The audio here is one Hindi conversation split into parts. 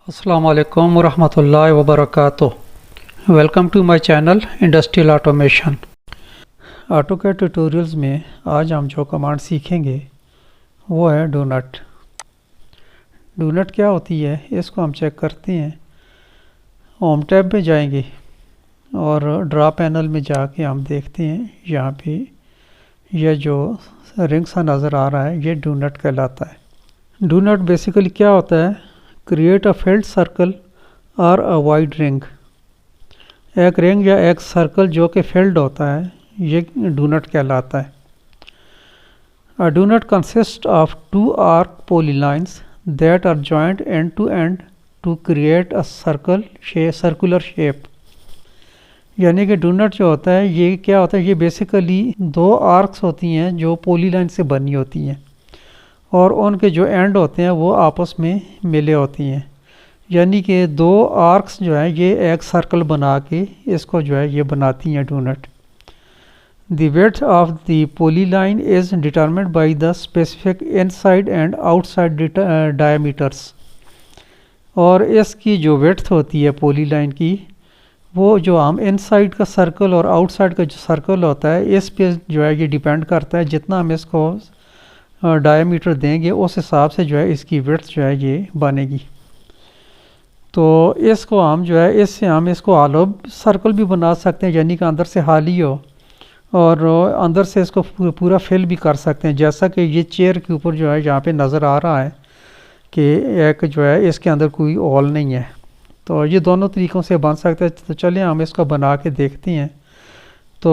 अस्सलाम वालेकुम वरहमतुल्लाहि वबरकातुह। Welcome to my channel industrial automation. AutoCAD tutorials में आज हम जो कमांड सीखेंगे वो है डोनट। डोनट क्या होती है इसको हम चेक करते हैं। होम टैब में जाएंगे और ड्रा पैनल में जाके हम देखते हैं यहाँ पे यह जो रिंग सा नज़र आ रहा है ये डोनट कहलाता है। डोनट बेसिकली क्या होता है, क्रिएट अ फील्ड सर्कल और अ वाइड रिंग। एक रिंग या एक सर्कल जो कि फील्ड होता है ये डोनट कहलाता है। A donut consist of two arc polylines that are joint and to create a circular shape. यानी कि डोनट जो होता है ये क्या होता है, ये बेसिकली दो आर्क्स होती हैं जो पॉलीलाइन से बनी होती हैं और उनके जो एंड होते हैं वो आपस में मिले होती हैं। यानी कि दो आर्क्स जो है ये एक सर्कल बना के इसको जो है ये बनाती हैं donut. The width of the polyline is determined by the specific inside and outside diameters. और इसकी जो विड्थ होती है पॉलीलाइन की वो जो हम इनसाइड का सर्कल और आउटसाइड का जो सर्कल होता है इस पे जो है ये डिपेंड करता है। जितना हम इसको डायमीटर देंगे उस हिसाब से जो है इसकी विड्थ जो है ये बनेगी। तो इसको हम जो है इससे हम इसको ऑलो सर्कल भी बना सकते हैं, यानी कि अंदर से खाली हो और अंदर से इसको पूरा फिल भी कर सकते हैं। जैसा कि ये चेयर के ऊपर जो है यहाँ पे नज़र आ रहा है कि एक जो है इसके अंदर कोई होल नहीं है। तो ये दोनों तरीक़ों से बन सकते हैं। तो चलिए हम इसको बना के देखते हैं। तो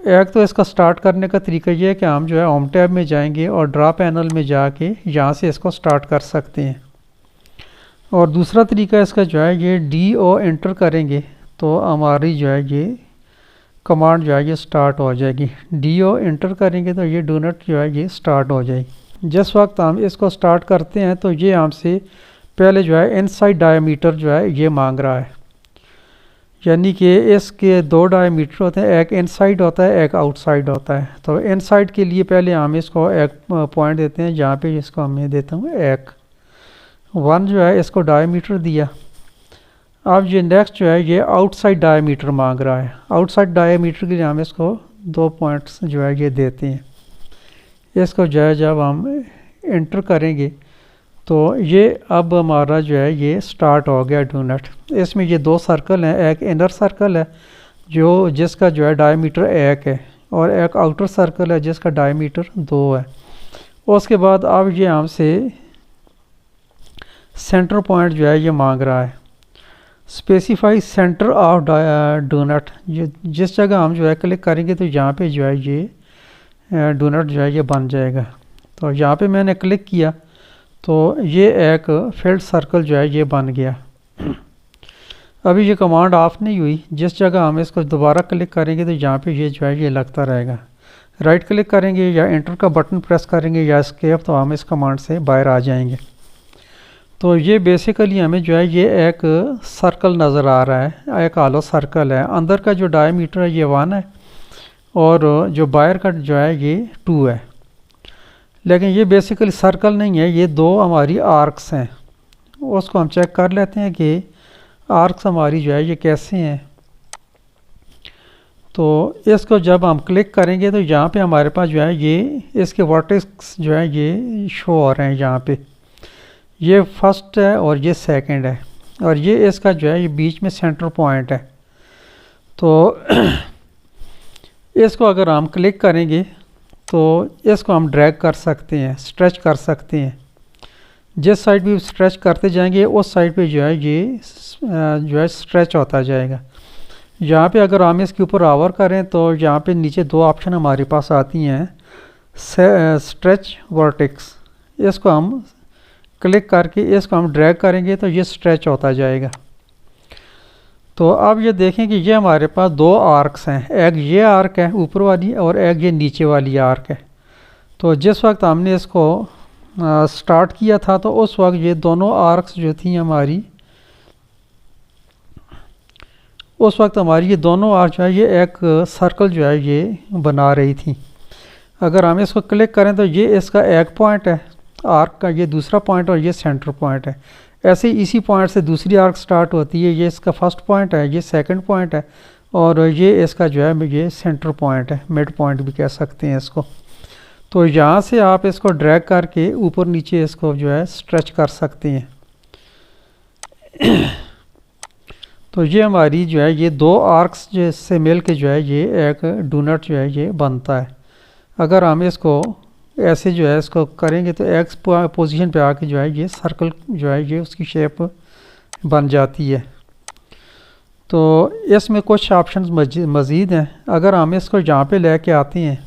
एक तो इसका स्टार्ट करने का तरीका ये है कि हम जो है होम टैब में जाएंगे और ड्रा पैनल में जाके यहाँ से इसको स्टार्ट कर सकते हैं। और दूसरा तरीका इसका जो है ये DO एंटर करेंगे तो हमारी जो है ये कमांड जो है ये स्टार्ट हो जाएगी। DO एंटर करेंगे तो ये डोनट जो है ये स्टार्ट हो जाएगी। जिस वक्त हम इसको स्टार्ट करते हैं तो ये हमसे पहले जो है इनसाइड डायमीटर जो है ये मांग रहा है। यानी कि इसके दो डायमीटर होते हैं, एक इनसाइड होता है एक आउटसाइड होता है। तो इनसाइड के लिए पहले हम इसको एक पॉइंट देते हैं जहाँ पे इसको मैं देता हूँ 1 जो है इसको डायमीटर दिया। अब ये नेक्स्ट जो है ये आउटसाइड डायमीटर मांग रहा है। आउटसाइड डायमीटर के लिए हम इसको 2 पॉइंट्स जो है ये देते हैं। इसको जो है जब हम एंटर करेंगे तो ये अब हमारा जो है ये स्टार्ट हो गया डोनट। इसमें ये दो सर्कल हैं, एक इनर सर्कल है जो जिसका जो है डायमीटर 1 है और एक आउटर सर्कल है जिसका डायमीटर 2 है। उसके बाद अब ये हमसे सेंटर पॉइंट जो है ये मांग रहा है। Specify centre of donut. ये जिस जगह हम जो है क्लिक करेंगे तो यहाँ पे जो है ये डोनट जो है ये बन जाएगा। तो यहाँ पे मैंने क्लिक किया तो ये एक फील्ड सर्कल जो है ये बन गया। अभी ये कमांड ऑफ नहीं हुई। जिस जगह हम इसको दोबारा क्लिक करेंगे तो यहाँ पे ये जो है ये लगता रहेगा। राइट क्लिक करेंगे या एंटर का बटन प्रेस करेंगे या एस्केप तो हम इस कमांड से बाहर आ जाएंगे। तो ये बेसिकली हमें जो है ये एक सर्कल नज़र आ रहा है, एक हॉलो सर्कल है। अंदर का जो डायमीटर है ये 1 है और जो बाहर का जो है ये 2 है। लेकिन ये बेसिकली सर्कल नहीं है, ये दो हमारी आर्क्स हैं। उसको हम चेक कर लेते हैं कि आर्क्स हमारी जो है ये कैसे हैं। तो इसको जब हम क्लिक करेंगे तो यहाँ पे हमारे पास जो है ये इसके वर्टेक्स जो है ये शो हो रहे हैं। यहाँ पे ये फर्स्ट है और ये सेकंड है और ये इसका जो है ये बीच में सेंटर पॉइंट है। तो इसको अगर हम क्लिक करेंगे तो इसको हम ड्रैग कर सकते हैं, स्ट्रेच कर सकते हैं। जिस साइड भी स्ट्रेच करते जाएंगे उस साइड पे जो है ये जो है स्ट्रेच होता जाएगा। यहाँ पे अगर हम इसके ऊपर आवर करें तो यहाँ पे नीचे 2 ऑप्शन हमारे पास आती हैं, स्ट्रेच वर्टेक्स। इसको हम क्लिक करके इसको हम ड्रैग करेंगे तो ये स्ट्रेच होता जाएगा। तो अब ये देखें कि ये हमारे पास 2 आर्क्स हैं, एक ये आर्क है ऊपर वाली और एक ये नीचे वाली आर्क है। तो जिस वक्त हमने इसको स्टार्ट किया था तो उस वक्त ये दोनों आर्क्स जो थी हमारी, उस वक्त हमारी ये दोनों आर्क जो है ये एक सर्कल जो है ये बना रही थी। अगर हम इसको क्लिक करें तो ये इसका एक पॉइंट है आर्क का, ये दूसरा पॉइंट और ये सेंटर पॉइंट है। ऐसे ही इसी पॉइंट से दूसरी आर्क स्टार्ट होती है। ये इसका फर्स्ट पॉइंट है, ये सेकंड पॉइंट है, और ये इसका जो है ये सेंटर पॉइंट है, मिड पॉइंट भी कह सकते हैं इसको। तो यहाँ से आप इसको ड्रैग करके ऊपर नीचे इसको जो है स्ट्रेच कर सकते हैं। तो ये हमारी जो है ये दो आर्क्स से मिल के जो है ये एक डोनट जो है ये बनता है। अगर हम इसको ऐसे जो है इसको करेंगे तो एक्स पोजीशन पे आके जो है ये सर्कल जो है ये उसकी शेप बन जाती है। तो इसमें कुछ ऑप्शंस मज़ीद हैं। अगर हम इसको यहाँ पे लेके आते हैं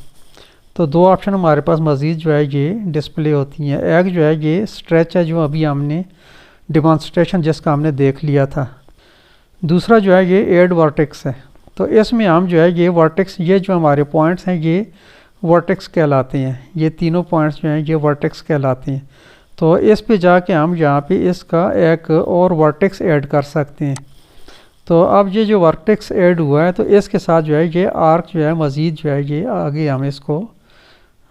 तो दो ऑप्शन हमारे पास मज़ीद जो है ये डिस्प्ले होती हैं। एक जो है ये स्ट्रेच है जो अभी हमने डिमॉन्स्ट्रेशन जिसका हमने देख लिया था। दूसरा जो है ये एड वर्टेक्स है। तो इसमें हम जो है ये वर्टेक्स, ये जो हमारे पॉइंट्स हैं ये वर्टेक्स कहलाते हैं। ये तीनों पॉइंट्स जो हैं ये वर्टेक्स कहलाते हैं। तो इस पे जाके हम यहाँ पे इसका एक और वर्टेक्स ऐड कर सकते हैं। तो अब ये जो वर्टेक्स ऐड हुआ है तो इसके साथ जो है ये आर्क जो है मज़ीद जो है ये आगे हम इसको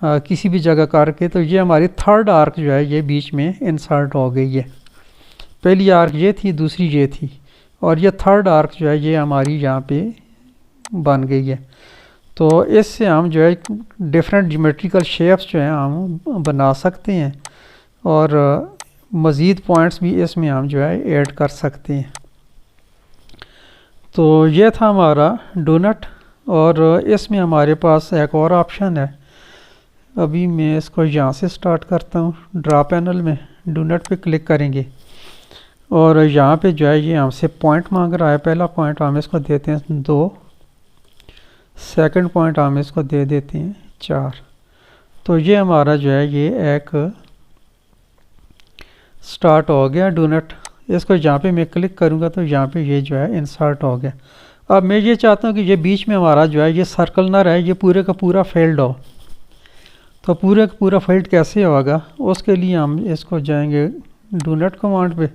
किसी भी जगह करके, तो ये हमारी थर्ड आर्क जो है ये बीच में इंसर्ट हो गई है। पहली आर्क ये थी, दूसरी ये थी, और ये थर्ड आर्क जो है ये हमारी यहाँ पे बन गई है। तो इससे हम जो है डिफरेंट ज्योमेट्रिकल शेप्स जो हैं हम बना सकते हैं, और मज़ीद पॉइंट्स भी इसमें हम जो है ऐड कर सकते हैं। तो ये था हमारा डोनट, और इसमें हमारे पास एक और ऑप्शन है। अभी मैं इसको यहाँ से स्टार्ट करता हूँ। ड्रा पैनल में डोनट पे क्लिक करेंगे और यहाँ पे जो है ये हमसे पॉइंट मांग रहा है। पहला पॉइंट हम इसको देते हैं 2, सेकंड पॉइंट हम इसको दे देते हैं 4। तो ये हमारा जो है ये एक स्टार्ट हो गया डोनट। इसको यहाँ पे मैं क्लिक करूँगा तो यहाँ पे ये जो है इंसर्ट हो गया। अब मैं ये चाहता हूँ कि ये बीच में हमारा जो है ये सर्कल ना रहे, ये पूरे का पूरा फील्ड हो। तो पूरे का पूरा फील्ड कैसे होगा, उसके लिए हम इसको जाएंगे डोनट कमांड पे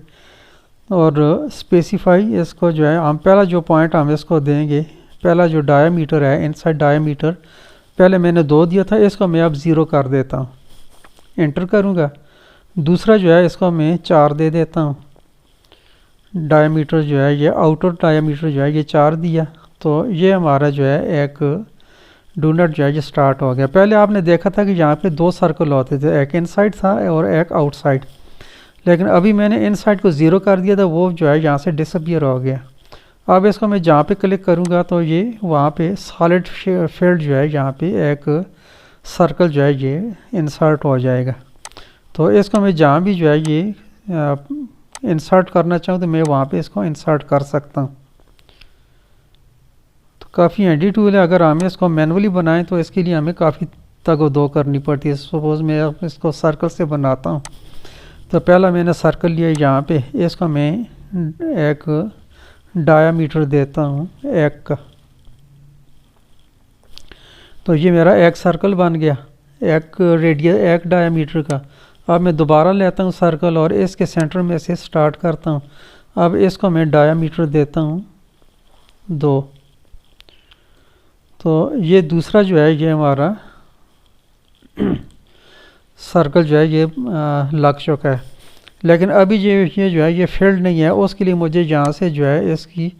और स्पेसिफाई, इसको जो है हम पहला जो पॉइंट हम इसको देंगे, पहला जो डायामीटर है इनसाइड डायामीटर पहले मैंने 2 दिया था, इसको मैं अब 0 कर देता हूँ, एंटर करूँगा। दूसरा जो है इसको मैं 4 दे देता हूँ। डायामीटर जो है ये आउटर डायामीटर जो है ये 4 दिया। तो ये हमारा जो है एक डोनट जो है ये स्टार्ट हो गया। पहले आपने देखा था कि यहाँ पे 2 सर्कल होते थे, एक इनसाइड था और एक आउटसाइड, लेकिन अभी मैंने इनसाइड को 0 कर दिया था, वो जो है यहाँ से डिसअपियर हो गया। अब इसको मैं जहाँ पे क्लिक करूँगा तो ये वहाँ पे सॉलिड फील्ड जो है यहाँ पे एक सर्कल जो है ये इंसर्ट हो जाएगा। तो इसको मैं जहाँ भी जो है ये इंसर्ट करना चाहूँ तो मैं वहाँ पे इसको इंसर्ट कर सकता हूँ। तो काफ़ी हैंडी टूल है। अगर हमें इसको मैनुअली बनाएं तो इसके लिए हमें काफ़ी तगो-दो करनी पड़ती है। सपोज़ मैं इसको सर्कल से बनाता हूँ, तो पहला मैंने सर्कल लिया यहाँ पे, इसको मैं एक डायामीटर देता हूँ 1 का। तो ये मेरा एक सर्कल बन गया, एक रेडियस 1 डायामीटर का। अब मैं दोबारा लेता हूँ सर्कल और इसके सेंटर में से स्टार्ट करता हूँ। अब इसको मैं डायामीटर देता हूँ 2। तो ये दूसरा जो है ये हमारा सर्कल जो है ये लग चुका है, लेकिन अभी ये जो है ये फील्ड नहीं है। उसके लिए मुझे यहाँ से जो है इसकी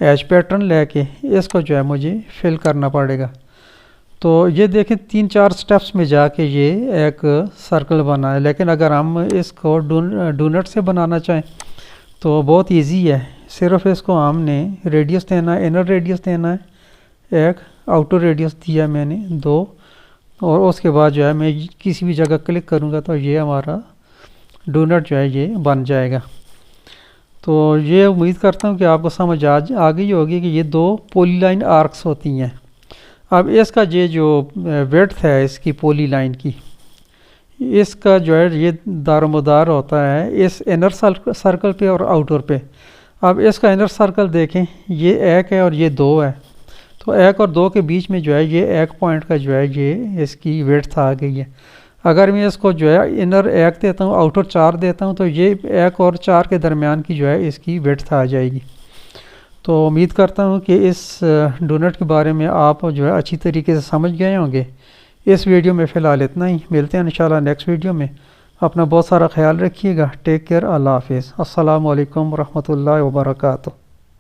एज पैटर्न लेके इसको जो है मुझे फिल करना पड़ेगा। तो ये देखें 3-4 स्टेप्स में जाके ये एक सर्कल बना है, लेकिन अगर हम इसको डोनट से बनाना चाहें तो बहुत इजी है। सिर्फ इसको हमने रेडियस देना है, इनर रेडियस देना है 1, आउटर रेडियस दिया मैंने 2, और उसके बाद जो है मैं किसी भी जगह क्लिक करूँगा तो ये हमारा डोनट जो है ये बन जाएगा। तो ये उम्मीद करता हूँ कि आपको समझ आ गई होगी कि ये 2 पॉलीलाइन आर्क्स होती हैं। अब इसका ये जो विड्थ है इसकी पॉली लाइन की, इसका जो है ये दारोमदार होता है इस इनर सर्कल पे और आउटर पे। अब इसका इनर सर्कल देखें, ये 1 है और ये 2 है। तो 1 और 2 के बीच में जो है ये 1 पॉइंट का जो है ये इसकी विड्थ आ गई है। अगर मैं इसको जो है इनर 1 देता हूँ, आउटर 4 देता हूँ, तो ये 1 और 4 के दरमियान की जो है इसकी विड्थ आ जाएगी। तो उम्मीद करता हूँ कि इस डोनट के बारे में आप जो है अच्छी तरीके से समझ गए होंगे। इस वीडियो में फ़िलहाल इतना ही, मिलते हैं इंशाल्लाह नेक्स्ट वीडियो में। अपना बहुत सारा ख्याल रखिएगा। Take care. अल्लाह हाफिज़। अस्सलामु अलैकुम रहमतुल्लाहि व बरकातुहू।